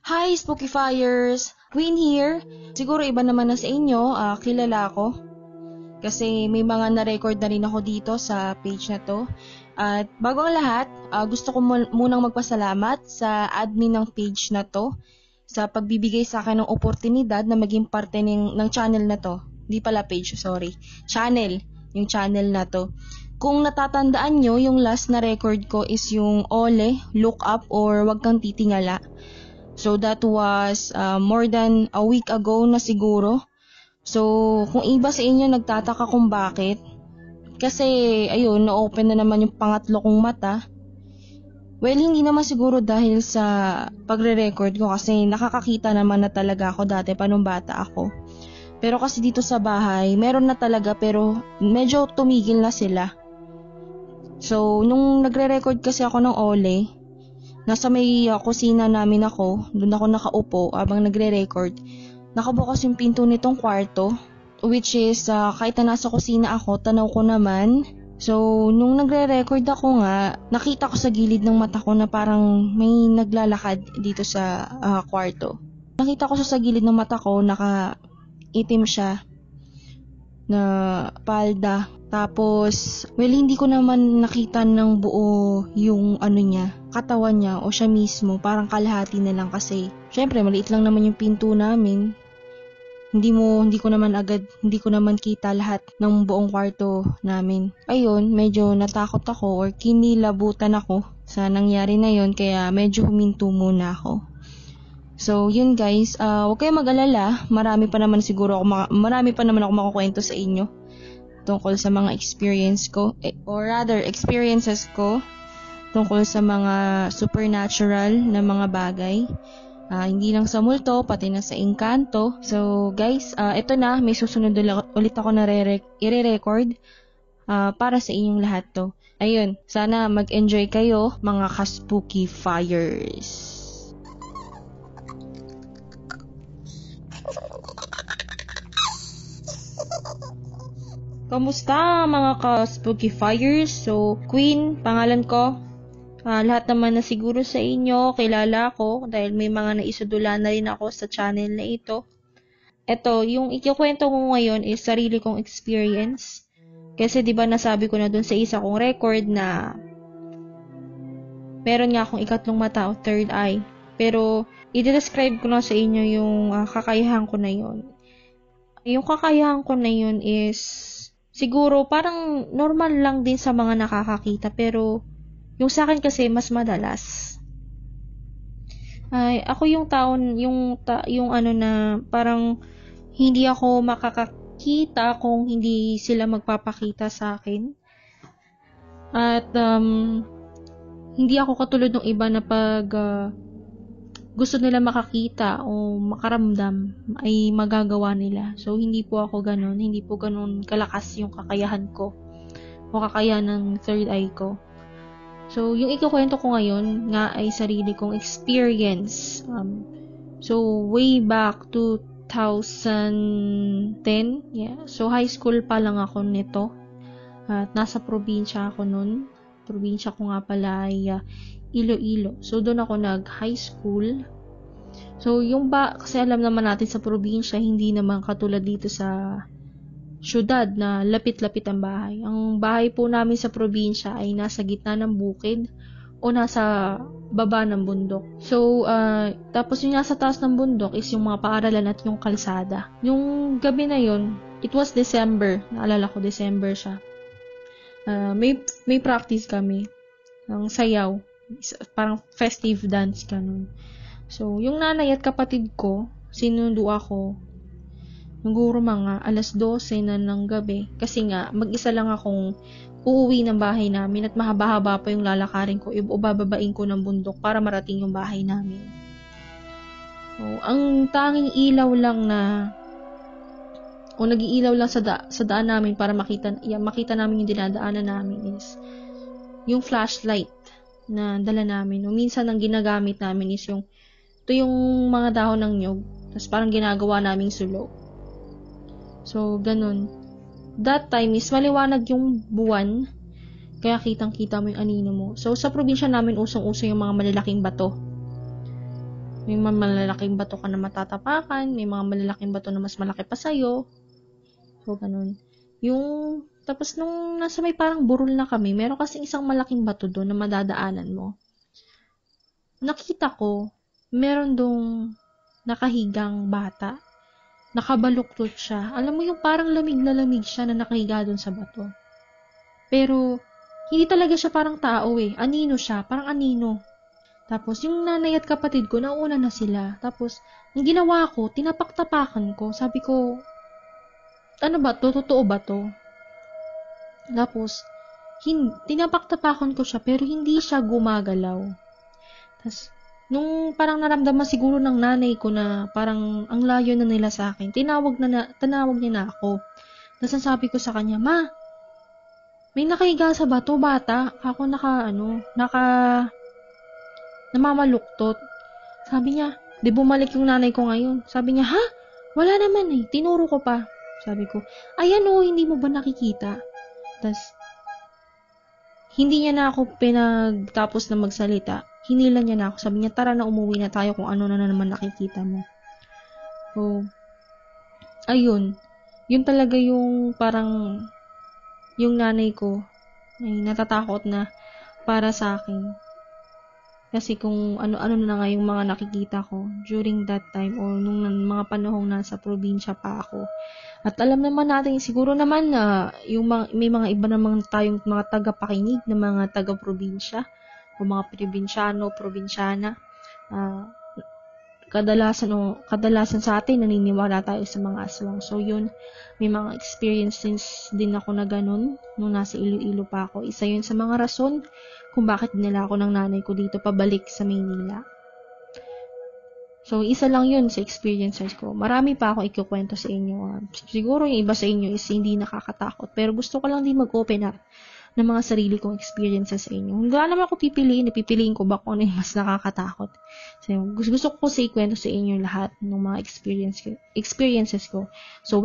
Hi, Spooky Fires! Queen here. Siguro iba naman na sa inyo, kilala ako. Kasi may mga na-record na rin ako dito sa page na to. At bago ang lahat, gusto ko munang magpasalamat sa admin ng page na to sa pagbibigay sa akin ng oportunidad na maging parte ng channel na to. Di pala page, sorry. Channel. Yung channel na to. Kung natatandaan nyo, yung last na record ko is yung Ole, Look Up, or Wag Kang Titingala. So that was more than a week ago na siguro. So kung iba sa inyo nagtataka kung bakit, kasi ayun, na-open na naman yung pangatlo kong mata. Well, hindi naman siguro dahil sa pagre-record ko kasi nakakakita naman na talaga ako dati pa nung bata ako. Pero kasi dito sa bahay, meron na talaga pero medyo tumigil na sila. So nung nagre-record kasi ako ng Ole, nasa may kusina namin ako, doon ako nakaupo habang nagre-record. Nakabukas yung pinto nitong kwarto, which is kahit na nasa kusina ako, tanaw ko naman. So, nung nagre-record ako nga, nakita ko sa gilid ng mata ko na parang may naglalakad dito sa kwarto. Nakita ko sa gilid ng mata ko, naka-itim siya na palda. Tapos, well, hindi ko naman nakita ng buo yung niya, katawan niya o siya mismo, parang kalahati na lang kasi syempre maliit lang naman yung pinto namin. Hindi ko naman kita lahat ng buong kwarto namin. Ayun, medyo natakot ako or kinilabutan ako sa nangyari na yon, kaya medyo huminto muna ako. So, yun guys, huwag kayong mag-alala, marami pa naman ako makukwento sa inyo tungkol sa mga experiences ko tungkol sa mga supernatural na mga bagay. Hindi lang sa multo, pati na sa engkanto. So guys, ito na, may susunod ulit ako na i-record para sa inyong lahat to. Ayun, sana mag-enjoy kayo mga ka-spooky fires. Kamusta mga ka-spooky fires? So, Queen, pangalan ko. Lahat naman na siguro sa inyo, kilala ko dahil may mga naisudula na rin ako sa channel na ito. Ito, yung ikikwento ko ngayon is sarili kong experience. Kasi diba nasabi ko na dun sa isa kong record na meron nga akong ikatlong mata o third eye. Pero, i-describe ko na sa inyo yung kakayahan ko na yun. Yung kakayahan ko na yun is siguro parang normal lang din sa mga nakakakita, pero yung sa akin kasi mas madalas. Ako yung taon yung na parang hindi ako makakakita kung hindi sila magpapakita sa akin. At hindi ako katulad ng iba na pag gusto nila makakita o makaramdam ay magagawa nila. So hindi po ako ganun, hindi po ganun kalakas yung kakayahan ko o kakayahan ng third eye ko. So, yung ikukwento ko ngayon nga ay sarili kong experience. So, way back 2010, yeah. So, high school pa lang ako nito. At nasa probinsya ako nun. Probinsya ko nga pala ay Iloilo. So, doon ako nag-high school. So, kasi alam naman natin sa probinsya, hindi naman katulad dito sa syudad na lapit-lapit ang bahay. Ang bahay po namin sa probinsya ay nasa gitna ng bukid o nasa baba ng bundok. So, tapos yung nasa taas ng bundok is yung mga paaralan at yung kalsada. Yung gabi na yun, it was December. Naalala ko, December siya. May practice kami ng sayaw. Parang festive dance ganun. So, yung nanay at kapatid ko, sinundo ako siguro mga 12:00 na ng gabi kasi nga mag-isa lang akong uuwi ng bahay namin at mahaba-haba pa yung lalakarin ko o bababain ko ng bundok para marating yung bahay namin. So, ang tanging ilaw lang nag-iilaw lang sa daan namin para makita namin yung dinadaanan namin is yung flashlight na dala namin. O minsan ang ginagamit namin is yung mga dahon ng nyog, tapos parang ginagawa naming sulo. So, ganun. That time is maliwanag yung buwan, kaya kitang-kita mo yung anino mo. So, sa probinsya namin, usong-uso yung mga malalaking bato. May mga malalaking bato ka na matatapakan, may mga malalaking bato na mas malaki pa sa'yo. So, ganun. Tapos nung nasa may parang burol na kami, meron kasing isang malaking bato doon na madadaanan mo. Nakita ko, meron dong nakahigang bata. Nakabaluktot siya. Alam mo yung parang lamig na lamig siya na nakahiga doon sa bato. Pero, hindi talaga siya parang tao Anino siya, parang anino. Tapos, yung nanay at kapatid ko, nauna na sila. Tapos, ang ginawa ko, tinapak-tapakan ko. Sabi ko, ano ba to? Totoo ba to? Tapos, tinapak-tapakan ko siya, pero hindi siya gumagalaw. Tapos, nung parang naramdaman siguro ng nanay ko na parang ang layo na nila sa akin, tinawag niya na ako. Tapos, sabi ko sa kanya, Ma, may nakahiga sa bato, bata. Ako namamaluktot. Sabi niya, di bumalik yung nanay ko ngayon. Sabi niya, ha? Wala naman tinuro ko pa. Sabi ko, ayan hindi mo ba nakikita? Tapos, hindi niya na ako pinagtapos na magsalita. Hinila niya na ako. Sabi niya, tara na umuwi na tayo kung ano na naman nakikita mo. So, ayun. Yun talaga yung parang yung nanay ko ay natatakot na para sa akin. Kasi kung ano-ano na nga yung mga nakikita ko during that time or nung mga panahong nasa probinsya pa ako. At alam naman natin, siguro naman na may mga iba namang tayong mga tagapakinig na mga taga-probinsya o mga probinsyana. Kadalasan sa atin naniniwala tayo sa mga aswang. So yun, may mga experiences din ako na ganun nung nasa Iloilo pa ako. Isa yun sa mga rason kung bakit dinala ako ng nanay ko dito pabalik sa Maynila. So isa lang yun sa experiences ko. Marami pa ako ikukwento sa inyo. Siguro yung iba sa inyo is hindi nakakatakot. Pero gusto ko lang din mag-open up ng mga sarili kong experiences sa inyo. Kung naman ako pipiliin ko ba kung ano yung mas nakakatakot. So, gusto ko sa ikwento sa inyo lahat ng mga experiences ko. So,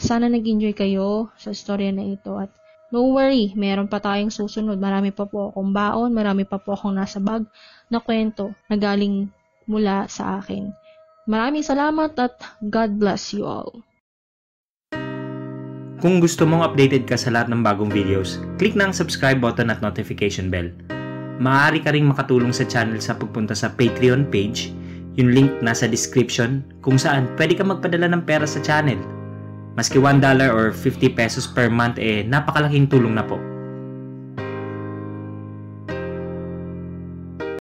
sana nag-enjoy kayo sa storya na ito. At no worry, meron pa tayong susunod. Marami pa po akong baon, marami pa po akong nasa bag na kwento na galing mula sa akin. Maraming salamat at God bless you all. Kung gusto mong updated ka sa lahat ng bagong videos, click na ang subscribe button at notification bell. Maaari ka ring makatulong sa channel sa pagpunta sa Patreon page, yung link nasa description, kung saan pwede ka magpadala ng pera sa channel. Maski $1 or 50 pesos per month napakalaking tulong na po.